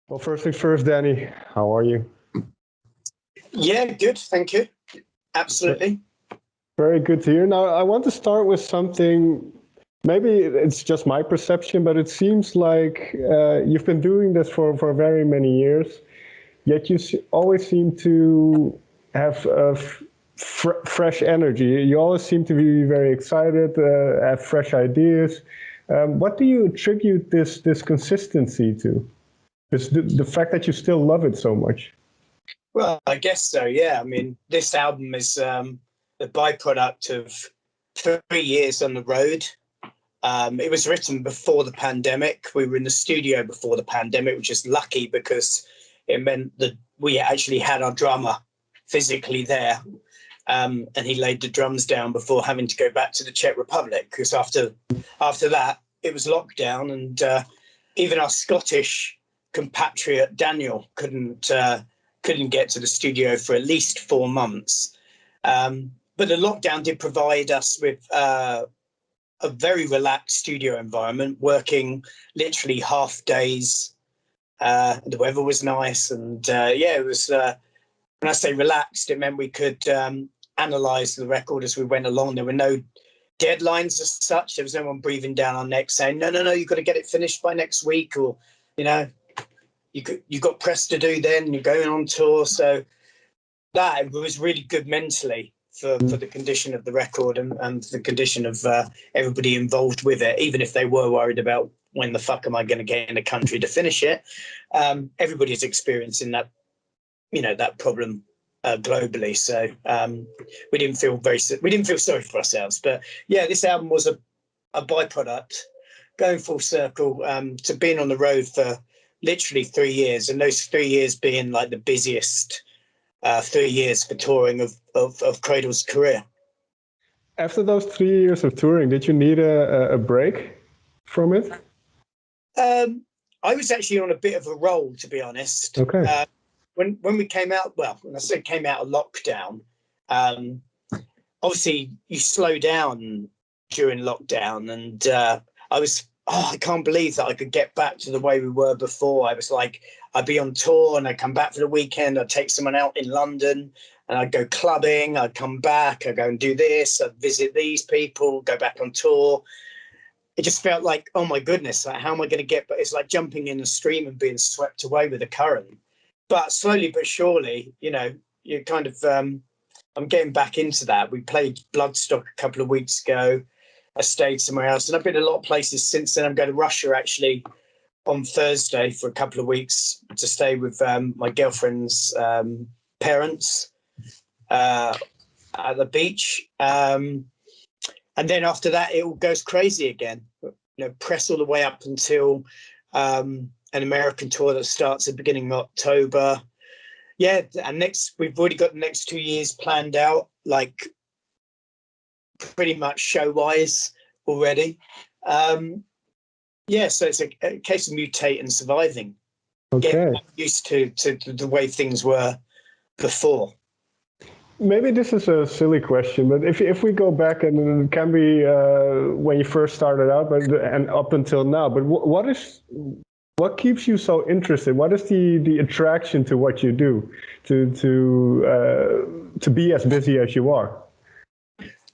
Well, first things first, Danny, how are you? Yeah, good. Thank you. Absolutely. Very good to hear. Now, I want to start with something. Maybe it's just my perception, but it seems like you've been doing this for very many years, yet you always seem to have fresh energy. You always seem to be very excited, have fresh ideas. What do you attribute this consistency to? The fact that you still love it so much? Well, I guess so, yeah. I mean, this album is the byproduct of 3 years on the road. It was written before the pandemic. We were in the studio before the pandemic, which is lucky because it meant that we actually had our drummer physically there. And he laid the drums down before having to go back to the Czech Republic, because after that, it was lockdown, and even our Scottish compatriot Daniel couldn't get to the studio for at least 4 months. But the lockdown did provide us with a very relaxed studio environment, working literally half days. The weather was nice, and it was. When I say relaxed, it meant we could analyse the record as we went along. There were no deadlines as such. There was no one breathing down our necks saying, no, you've got to get it finished by next week, or, you got press to do then, you're going on tour. So that was really good mentally for the condition of the record and the condition of everybody involved with it, even if they were worried about when the fuck am I going to get in the country to finish it. Everybody's experiencing that, that problem globally. So we didn't feel sorry for ourselves. But yeah, this album was a byproduct, going full circle, to being on the road for literally 3 years, and those 3 years being like the busiest 3 years for touring of Cradle's career. After those 3 years of touring, did you need a break from it? I was actually on a bit of a roll, to be honest. Okay. When we came out, well, when I say came out of lockdown, obviously you slow down during lockdown, and I can't believe that I could get back to the way we were before. I was like, I'd be on tour and I'd come back for the weekend, I'd take someone out in London and I'd go clubbing, I'd come back, I'd go and do this, I'd visit these people, go back on tour. It just felt like, oh my goodness, like, how am I going to get, but it's like jumping in the stream and being swept away with the current. But slowly but surely, you're kind of, I'm getting back into that. We played Bloodstock a couple of weeks ago. I stayed somewhere else, and I've been a lot of places since then. I'm going to Russia actually on Thursday for a couple of weeks to stay with my girlfriend's parents at the beach. And then after that, it all goes crazy again. Press all the way up until an American tour that starts at the beginning of October. Yeah, and we've already got the next 2 years planned out, like pretty much show-wise already. So it's a case of mutate and surviving. Okay. Getting used to the way things were before. Maybe this is a silly question, but if we go back, and it can be when you first started out, and up until now, but what keeps you so interested? What is the attraction to what you do, to be as busy as you are?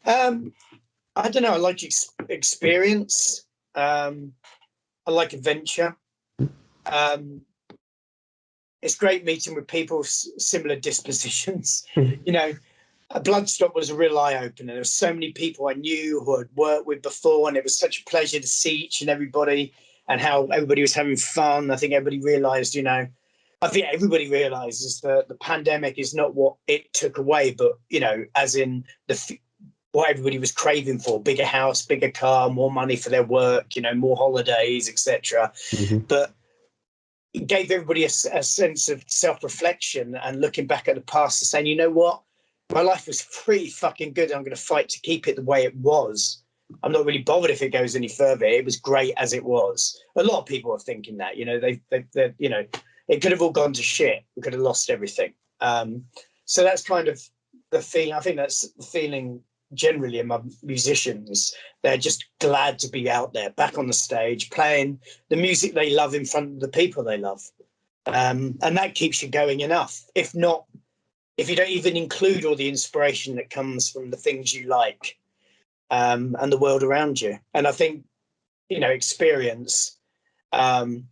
I don't know. I like experience. I like adventure. It's great meeting with people with similar dispositions. Bloodstock was a real eye-opener. There were so many people I knew who I'd worked with before, and it was such a pleasure to see each and everybody and how everybody was having fun. I think everybody realised, everybody realises that the pandemic is not what it took away, but, as in what everybody was craving for: bigger house, bigger car, more money for their work, more holidays, etc. Mm-hmm. But it gave everybody a sense of self-reflection and looking back at the past and saying, you know what, my life was pretty fucking good. I'm going to fight to keep it the way it was. I'm not really bothered if it goes any further. It was great as it was. A lot of people are thinking that, it could have all gone to shit. We could have lost everything. So that's kind of the feeling. I think that's the feeling generally among musicians. They're just glad to be out there, back on the stage, playing the music they love in front of the people they love. And that keeps you going enough. If not, if you don't even include all the inspiration that comes from the things you like, and the world around you. And I think, experience, and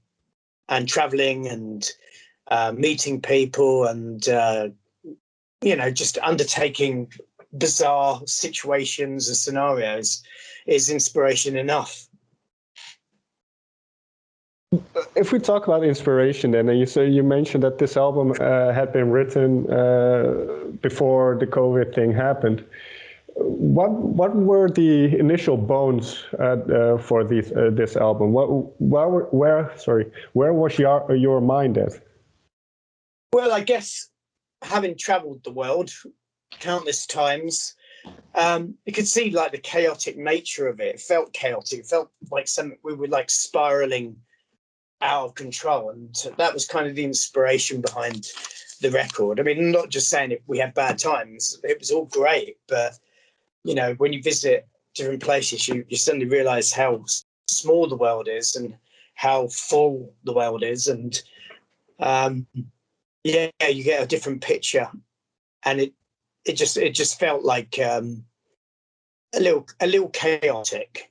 traveling and meeting people and, just undertaking bizarre situations and scenarios is inspiration enough. If we talk about inspiration, then, and you mentioned that this album had been written before the COVID thing happened. What were the initial bones for this album? Where was your mind at? Well, I guess having travelled the world countless times, you could see like the chaotic nature of it. It felt chaotic. It felt like something we were like spiraling out of control, and that was kind of the inspiration behind the record. I mean, I'm not just saying we had bad times. It was all great, but when you visit different places, you suddenly realize how small the world is and how full the world is, and you get a different picture, and it just felt like a little chaotic.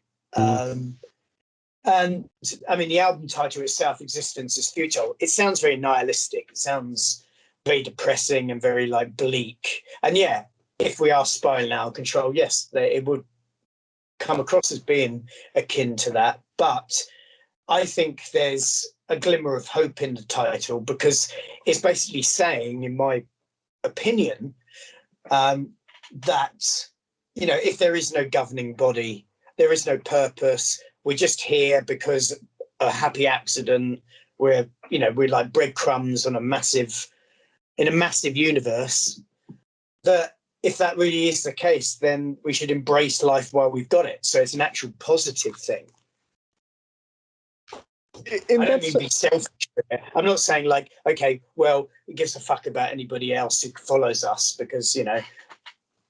And I mean, the album title itself, Existence Is Futile, it sounds very nihilistic. It sounds very depressing and very like bleak. And yeah, if we are spiraling out of control, yes, it would come across as being akin to that. But I think there's a glimmer of hope in the title, because it's basically saying, in my opinion, that, if there is no governing body, there is no purpose, we're just here because a happy accident, we're like breadcrumbs on a massive universe, that if that really is the case, then we should embrace life while we've got it. So it's an actual positive thing. I don't mean be selfish. I'm not saying like, okay, well, it gives a fuck about anybody else who follows us because,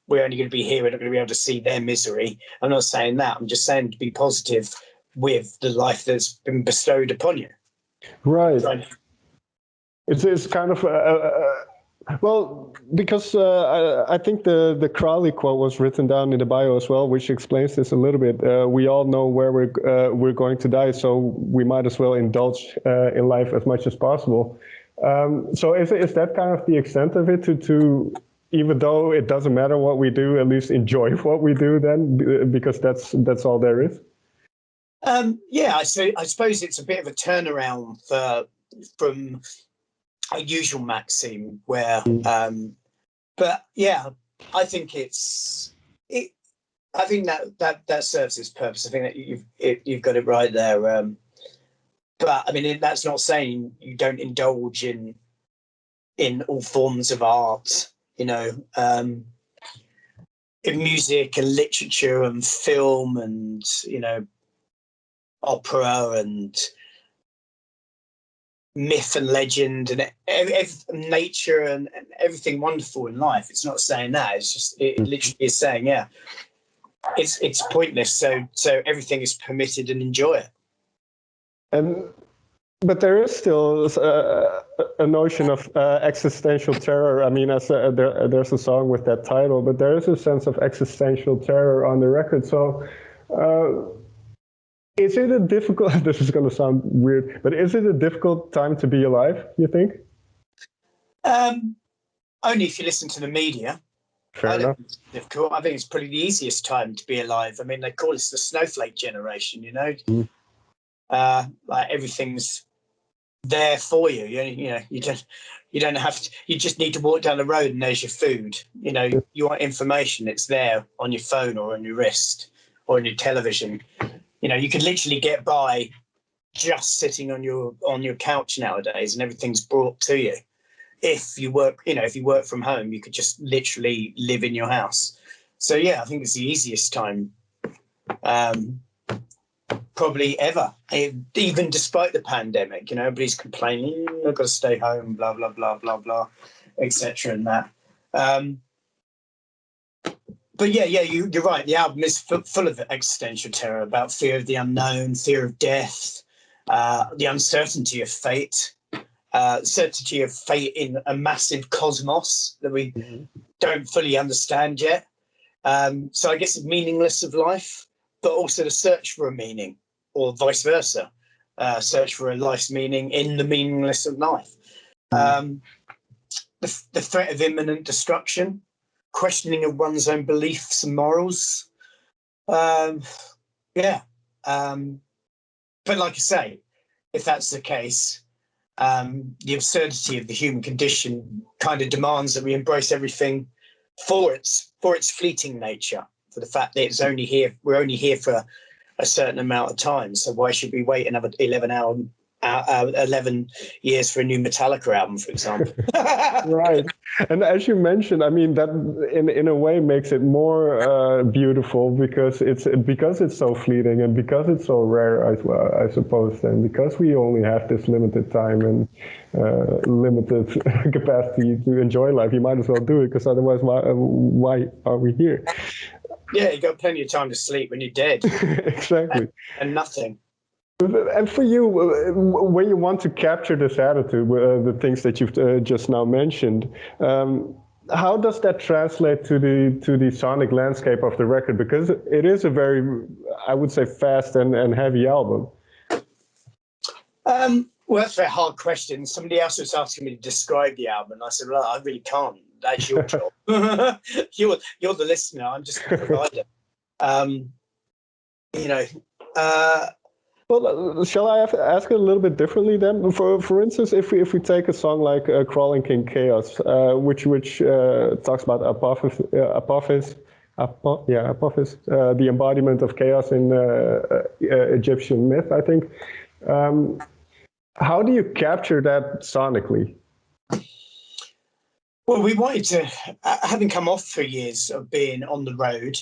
we're only going to be here. We're not going to be able to see their misery. I'm not saying that. I'm just saying to be positive with the life that's been bestowed upon you. Right. It's kind of well, because I think the Crowley quote was written down in the bio as well, which explains this a little bit. We all know where we're going to die, so we might as well indulge in life as much as possible. So is that kind of the extent of it? To even though it doesn't matter what we do, at least enjoy what we do then, because that's all there is. Yeah, I suppose it's a bit of a turnaround from a usual maxim where, but yeah, I think I think that serves its purpose. I think that you've got it right there. But I mean, that's not saying you don't indulge in all forms of art, in music and literature and film and, opera and myth and legend and nature and everything wonderful in life. It's not saying that. It's just, it literally is saying, yeah, it's pointless. So everything is permitted and enjoy it. But there is still a notion of existential terror. I mean, there's a song with that title, but there is a sense of existential terror on the record. So is it a difficult, this is going to sound weird, but is it a difficult time to be alive, you think? Only if you listen to the media. Fair enough. Think it's difficult. I think it's probably the easiest time to be alive. I mean, they call us the snowflake generation, like everything's there for you. You don't have to, you just need to walk down the road and there's your food. You want information, it's there on your phone or on your wrist or on your television. You can literally get by just sitting on your couch nowadays, and everything's brought to you. If you work, if you work from home, you could just literally live in your house. So yeah, I think it's the easiest time, probably ever. Even despite the pandemic, everybody's complaining, I've got to stay home, blah blah blah blah blah, etc. And that. But yeah, you're right. The album is full of existential terror, about fear of the unknown, fear of death, the uncertainty of fate, certainty of fate in a massive cosmos that we don't fully understand yet. So I guess the meaningless of life, but also the search for a meaning, or vice versa, search for a life's meaning in the meaningless of life. The threat of imminent destruction, questioning of one's own beliefs and morals. But like I say, if that's the case, the absurdity of the human condition kind of demands that we embrace everything for its fleeting nature, for the fact that it's only here. We're only here for a certain amount of time. So why should we wait another 11 years for a new Metallica album, for example? Right. And as you mentioned, I mean, that in a way makes it more beautiful because it's so fleeting and because it's so rare as well, I suppose, and because we only have this limited time and limited capacity to enjoy life, you might as well do it, because otherwise why are we here? Yeah, you got plenty of time to sleep when you're dead. Exactly. And nothing. And for you, when you want to capture this attitude, the things that you've just now mentioned, how does that translate to the sonic landscape of the record? Because it is a very, I would say, fast and heavy album. Well, that's a very hard question. Somebody else was asking me to describe the album, and I said, well, I really can't. That's your job. You're the listener. I'm just the provider. Well, shall I ask it a little bit differently then? For instance, if we take a song like "Crawling in Chaos," which talks about Apophis, the embodiment of chaos in Egyptian myth, I think. How do you capture that sonically? Well, we wanted to, having come off 3 years of being on the road,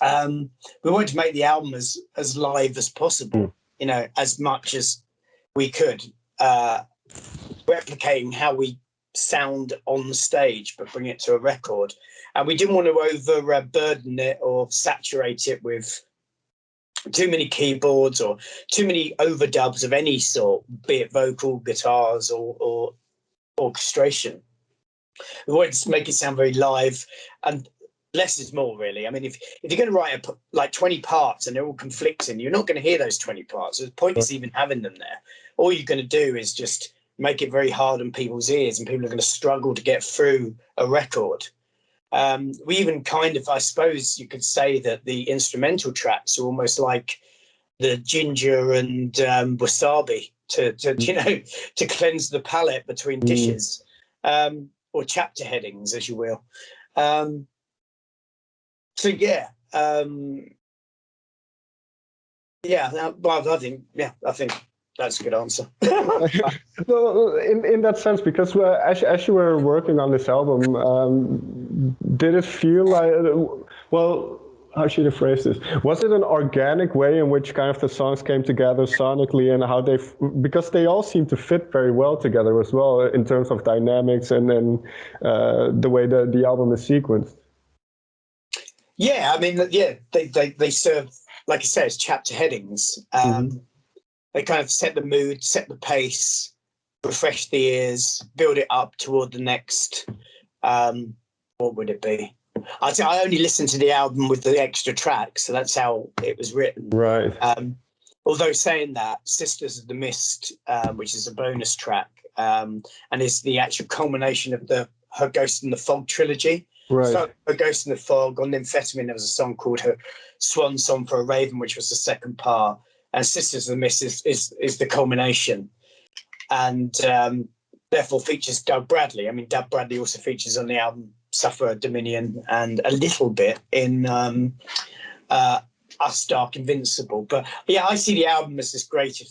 we wanted to make the album as live as possible, as much as we could, replicating how we sound on the stage, but bring it to a record. And we didn't want to overburden it or saturate it with too many keyboards or too many overdubs of any sort, be it vocal, guitars, or orchestration. We wanted to make it sound very live, and less is more, really. I mean, if you're going to write like 20 parts and they're all conflicting, you're not going to hear those 20 parts. There's pointless even having them there. All you're going to do is just make it very hard on people's ears, and people are going to struggle to get through a record. We even kind of, I suppose you could say that the instrumental tracks are almost like the ginger and wasabi to cleanse the palate between dishes, or chapter headings, as you will. I think that's a good answer. Well, in that sense, because as you were working on this album, did it feel like, well, how should I phrase this? Was it an organic way in which kind of the songs came together sonically, and how because they all seem to fit very well together as well in terms of dynamics and then the way the album is sequenced? Yeah, I mean, they serve, like I said, as chapter headings. They kind of set the mood, set the pace, refresh the ears, build it up toward the next. What would it be? I only listened to the album with the extra tracks, so that's how it was written. Right. Although saying that, Sisters of the Mist, which is a bonus track, and is the actual culmination of Her Ghost in the Fog trilogy. Right. So Her Ghost in the Fog, on Amphetamine, there was a song called Her Swan Song for a Raven, which was the second part. And Sisters of the Mist is the culmination. And therefore features Doug Bradley. I mean, Doug Bradley also features on the album Suffer Dominion and a little bit in Us Dark Invincible. But yeah, I see the album as this great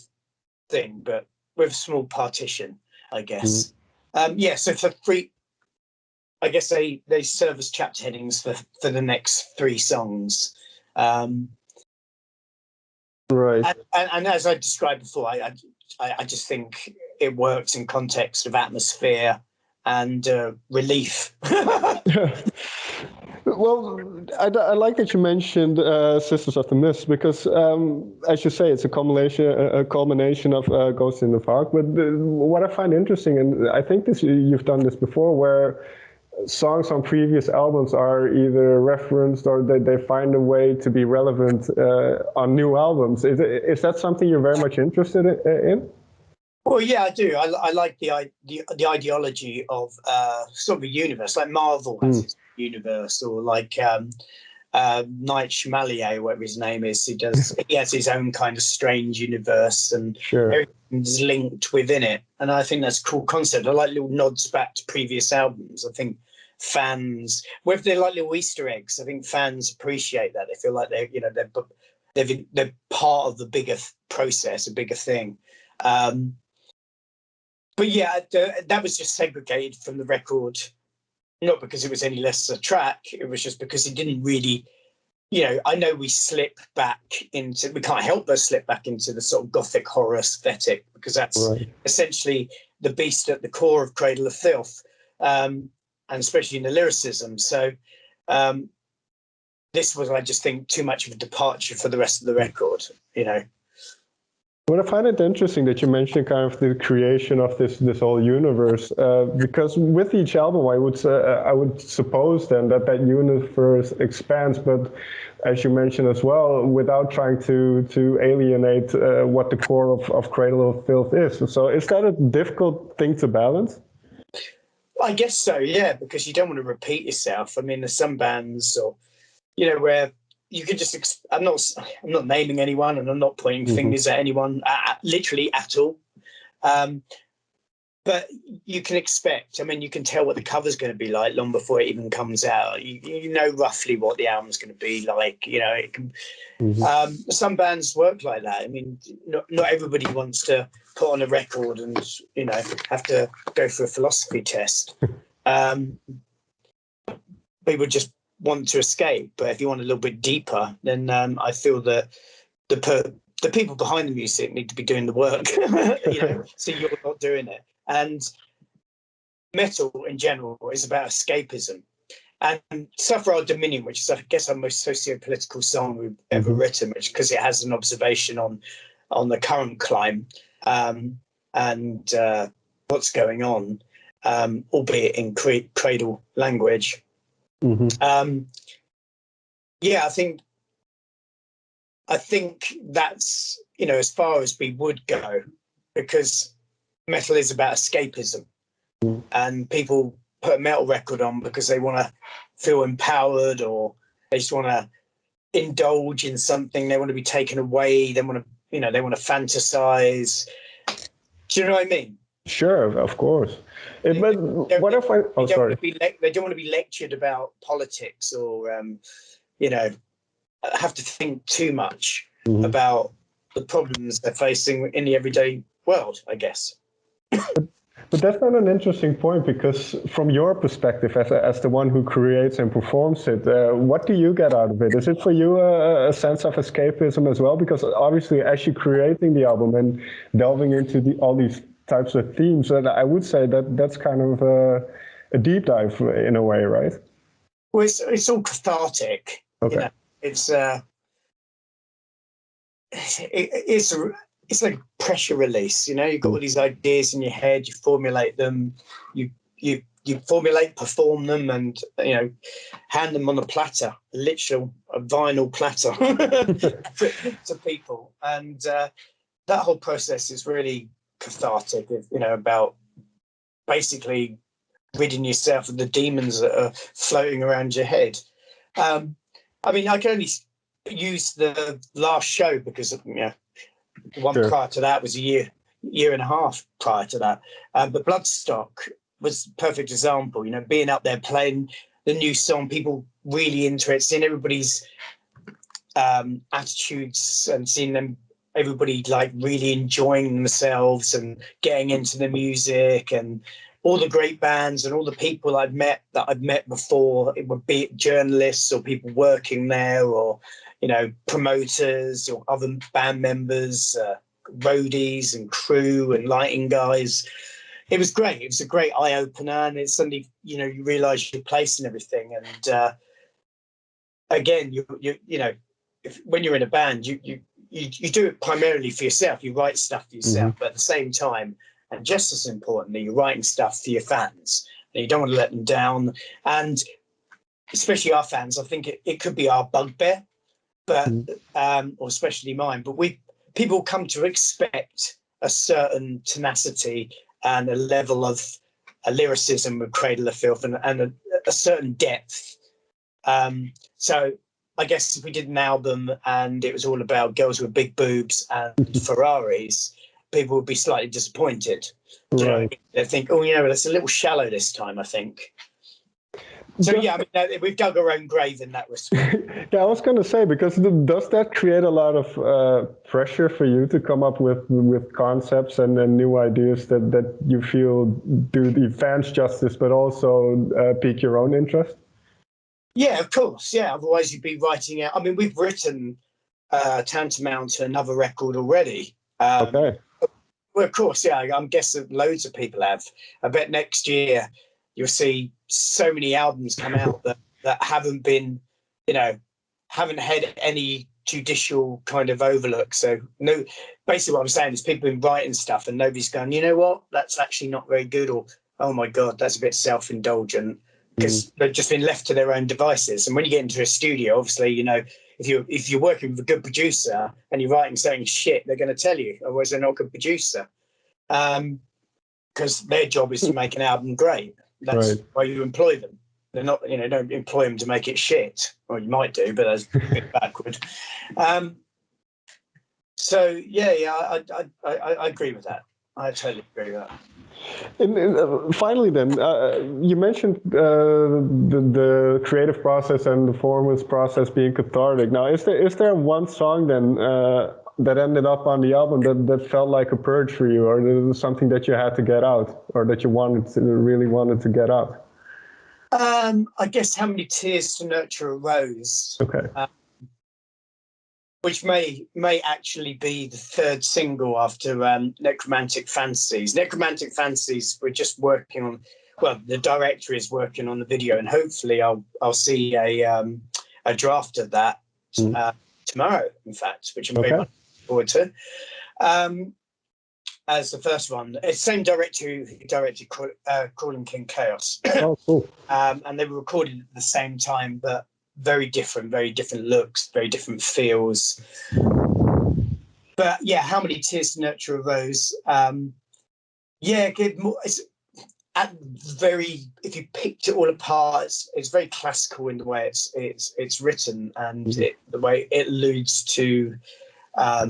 thing, but with a small partition, I guess. So for free, I guess they serve as chapter headings for the next 3 songs. Right. And as I described before, I just think it works in context of atmosphere and relief. Well, I like that you mentioned Sisters of the Mist because, as you say, it's a culmination of Ghost in the Park. But what I find interesting, and I think you've done this before, where songs on previous albums are either referenced or they find a way to be relevant on new albums. Is that something you're very much interested in? Well, yeah, I do. I like the ideology of sort of a universe, like Marvel has its universe, or like Night Shyamalan, whatever his name is. He has his own kind of strange universe, and everything's linked within it. And I think that's a cool concept. I like little nods back to previous albums. I think fans, whether they're like little Easter eggs, I think fans appreciate that. They feel like they're part of the bigger process, a bigger thing. But yeah, that was just segregated from the record, not because it was any less a track. It was just because it didn't really, I know we can't help but slip back into the sort of gothic horror aesthetic, because that's essentially the beast at the core of Cradle of Filth, and especially in the lyricism. So this was, I just think, too much of a departure for the rest of the record, Well, I find it interesting that you mentioned kind of the creation of this whole universe, because with each album, I would suppose then that universe expands, but as you mentioned as well, without trying to alienate what the core of Cradle of Filth is. So is that a difficult thing to balance? I guess so, yeah, because you don't want to repeat yourself. I mean, there's some bands, or where you could just, I'm not naming anyone, and I'm not pointing fingers at anyone, literally at all. But you can expect, you can tell what the cover's going to be like long before it even comes out. You know roughly what the album's going to be like. It can. Some bands work like that. Not everybody wants to put on a record and have to go for a philosophy test. People just want to escape, but if you want a little bit deeper, then I feel that the people behind the music need to be doing the work. So you're not doing it. And metal in general is about escapism. And Suffer Our Dominion, which is, I guess, our most socio-political song we've ever written, which because it has an observation on the current climb and what's going on, albeit in cradle language. Yeah, I think that's as far as we would go, because metal is about escapism, and people put a metal record on because they want to feel empowered, or they just want to indulge in something. They want to be taken away. They want to, they want to fantasize. Do you know what I mean? Sure, of course. They don't want to be lectured about politics, or have to think too much about the problems they're facing in the everyday world, I guess. But that's not an interesting point, because from your perspective, as the one who creates and performs it, what do you get out of it? Is it for you a sense of escapism as well? Because obviously, as you're creating the album and delving into all these types of themes, and I would say that's kind of a deep dive in a way, right? Well, it's all cathartic. Okay. It's like pressure release. You've got all these ideas in your head. You formulate them. You perform them, and hand them on a platter, a vinyl platter to people. And that whole process is really cathartic. About basically ridding yourself of the demons that are floating around your head. I can only use the last show because the one prior to that was a year and a half prior to that. But Bloodstock was a perfect example. Being up there playing the new song, people really interested in everybody's attitudes, and seeing everybody like really enjoying themselves and getting into the music, and all the great bands and all the people I've met before. It would be journalists or people working there, or promoters or other band members, roadies and crew and lighting guys. It was great. It was a great eye opener, and it's suddenly you realise your place and everything. And again, you know, when you're in a band, you do it primarily for yourself. You write stuff for yourself, but at the same time, and just as importantly, you're writing stuff for your fans. And you don't want to let them down. And especially our fans, I think it could be our bugbear, but or especially mine. But people come to expect a certain tenacity and a level of lyricism with Cradle of Filth and a certain depth. So I guess if we did an album and it was all about girls with big boobs and Ferraris, people would be slightly disappointed. Right. They think, oh, that's a little shallow this time, I think. So, yeah, I mean, we've dug our own grave in that respect. Yeah, I was going to say, because does that create a lot of pressure for you to come up with concepts and new ideas that you feel do the fans justice, but also pique your own interest? Yeah, of course. Yeah, otherwise you'd be writing out. I mean, we've written tantamount to another record already. Okay. Well, of course, yeah. I'm guessing loads of people have. I bet next year you'll see so many albums come out that haven't been, haven't had any judicial kind of overlook. So no, basically what I'm saying is people have been writing stuff and nobody's going, you know what, that's actually not very good, or oh my God, that's a bit self-indulgent, because they've just been left to their own devices. And when you get into a studio, obviously, if you're working with a good producer and you're writing something shit, they're going to tell you, otherwise they're not a good producer. Because their job is to make an album great. That's right. Why you employ them. They're not, don't employ them to make it shit. Well, you might do, but that's a bit backward. So I agree with that. I totally agree with that. And finally, then, you mentioned the creative process and the performance process being cathartic. Now, is there one song then that ended up on the album that felt like a purge for you, or something that you had to get out, or that you really wanted to get out? I guess How Many Tears to Nurture a Rose. Okay. Which may actually be the third single after Necromantic Fantasies. Necromantic Fantasies, we're just working on. Well, the director is working on the video, and hopefully I'll see a draft of that tomorrow. In fact, which I'm very much looking forward to. As the first one, it's the same director who directed Crawling King Chaos. Oh, cool. And they were recorded at the same time, but very different looks, very different feels. But yeah, How Many Tears to Nurture a Rose? It's if you picked it all apart, it's very classical in the way it's written, and the way it alludes to a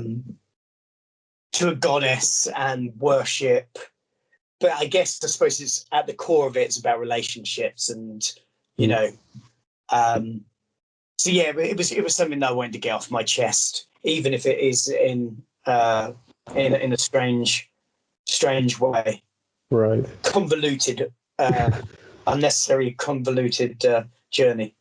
goddess and worship. But I suppose it's at the core of it, it's about relationships, and so yeah, it was something that I wanted to get off my chest, even if it is in a strange way. Right. Convoluted, unnecessary convoluted journey.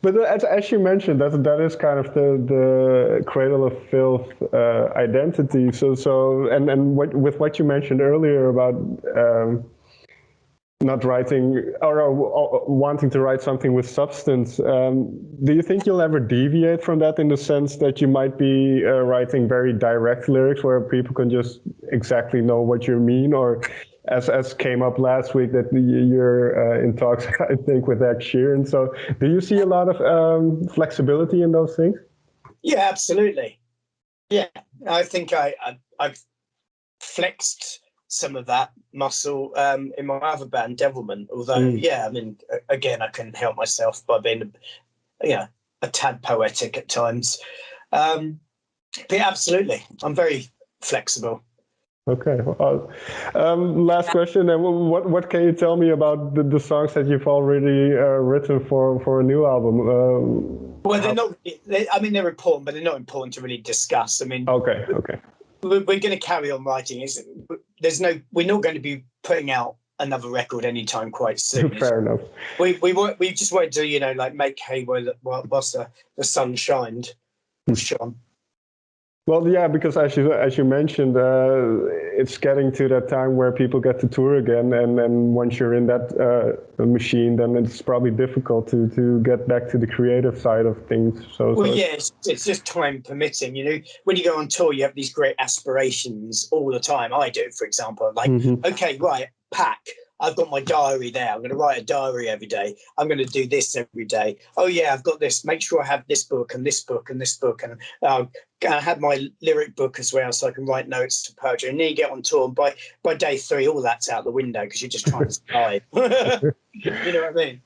But as you mentioned, that is kind of the Cradle of Filth identity. So and with what you mentioned earlier about not writing or wanting to write something with substance, do you think you'll ever deviate from that, in the sense that you might be writing very direct lyrics where people can just exactly know what you mean? Or as came up last week, that you're in talks, I think, with Ed Sheeran. So do you see a lot of flexibility in those things? Yeah, absolutely. Yeah, I think I've flexed some of that muscle in my other band, Devilment. Although, I mean, again, I couldn't help myself by being, a tad poetic at times. But absolutely, I'm very flexible. Okay. Last question. Then, what can you tell me about the songs that you've already written for a new album? Well, they're not. They're important, but they're not important to really discuss. I mean, okay. We're going to carry on writing. We're not going to be putting out another record anytime quite soon. Fair enough. We just wanted to make hay whilst the sun shone. Well, yeah, because as you mentioned, it's getting to that time where people get to tour again, and once you're in that machine, then it's probably difficult to get back to the creative side of things. Yeah, it's just time permitting. You know, when you go on tour, you have these great aspirations all the time. I do, for example, like, okay, right, pack. I've got my diary there. I'm going to write a diary every day. I'm going to do this every day. Oh, yeah, I've got this. Make sure I have this book and this book and this book. And I have my lyric book as well, so I can write notes to Purging. And then you get on tour. And by day 3, all that's out the window because you're just trying to survive. You know what I mean?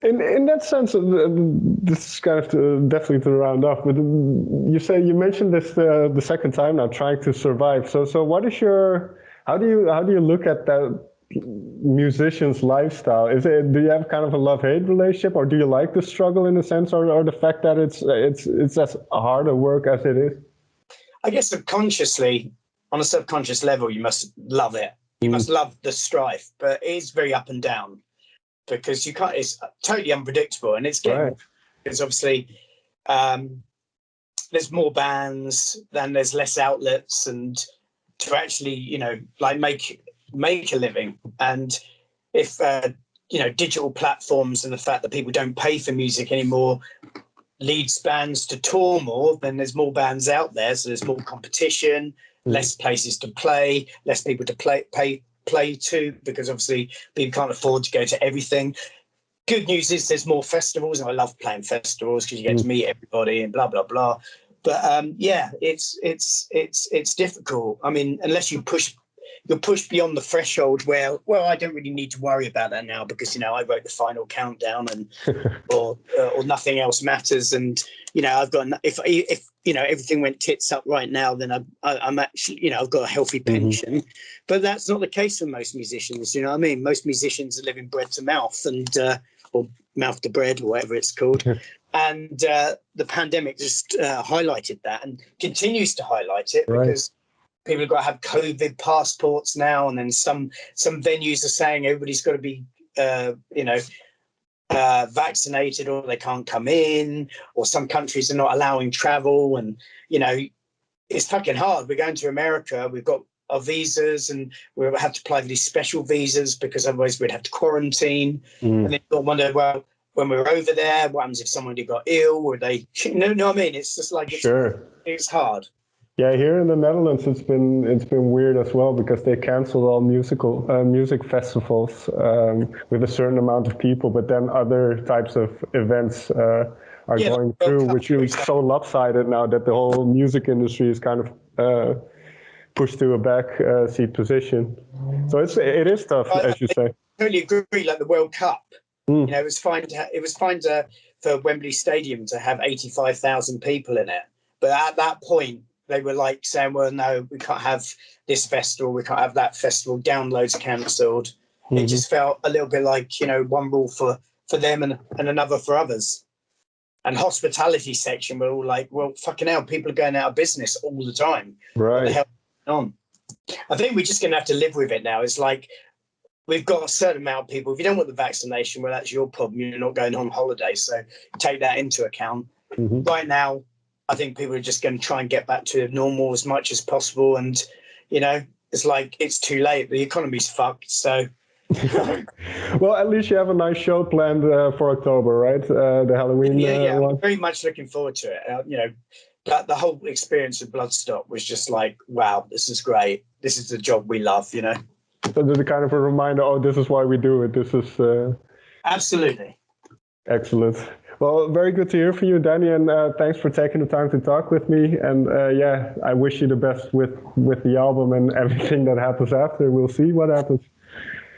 In that sense, this is kind of definitely to round off. But you mentioned this the second time now, trying to survive. So what is how do you look at that musician's lifestyle? Do you have kind of a love-hate relationship, or do you like the struggle in a sense, or the fact that it's as hard a work as it is? I guess subconsciously, on a subconscious level, you must love it. You must love the strife, but it is very up and down because you can't. It's totally unpredictable, and it's getting. It's obviously there's more bands, then there's less outlets, and to actually, like make a living. And if digital platforms and the fact that people don't pay for music anymore leads bands to tour more, then there's more bands out there, so there's more competition, less places to play, less people to play to, because obviously people can't afford to go to everything. Good news is there's more festivals, and I love playing festivals because you get to meet everybody and blah blah blah. But it's difficult. I mean, unless you're pushed beyond the threshold where, well, I don't really need to worry about that now because, I wrote the final countdown and or nothing else matters. And, I've got, if everything went tits up right now, then I'm actually, I've got a healthy pension. But that's not the case for most musicians. You know what I mean? Most musicians are living bread to mouth or mouth to bread or whatever it's called. And the pandemic just highlighted that and continues to highlight it because people have got to have COVID passports now, and then some venues are saying everybody's got to be, vaccinated or they can't come in, or some countries are not allowing travel, and it's fucking hard. We're going to America. We've got our visas, and we have to apply for these special visas because otherwise we'd have to quarantine. And then you'll wonder, well, when we're over there, what happens if somebody got ill? Or they, know what I mean? It's just like it's hard. Yeah, here in the Netherlands, it's been weird as well because they canceled all music festivals with a certain amount of people, but then other types of events are going through, which is so lopsided now that the whole music industry is kind of pushed to a back seat position. So it is tough, as you say. I totally agree. Like the World Cup, it was fine for Wembley Stadium to have 85,000 people in it, but at that point, they were like saying, well, no, we can't have this festival. We can't have that festival. Downloads cancelled. It just felt a little bit like, one rule for them and another for others. And hospitality section were all like, well, fucking hell, people are going out of business all the time. Right. What the hell is going on? I think we're just going to have to live with it now. It's like we've got a certain amount of people. If you don't want the vaccination, well, that's your problem. You're not going on holiday. So take that into account. Right now, I think people are just going to try and get back to normal as much as possible. And, it's like it's too late. The economy's fucked. So. Well, at least you have a nice show planned for October, right? The Halloween one. I'm very much looking forward to it. The whole experience of Bloodstock was just like, wow, this is great. This is the job we love, So the kind of a reminder, this is why we do it. This is... Absolutely. Excellent. Well, very good to hear from you, Dani, and thanks for taking the time to talk with me. And I wish you the best with the album and everything that happens after. We'll see what happens.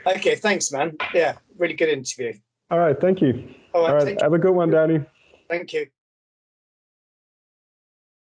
Okay, thanks, man. Yeah, really good interview. All right, thank you. All right, have a good one, Dani. Thank you.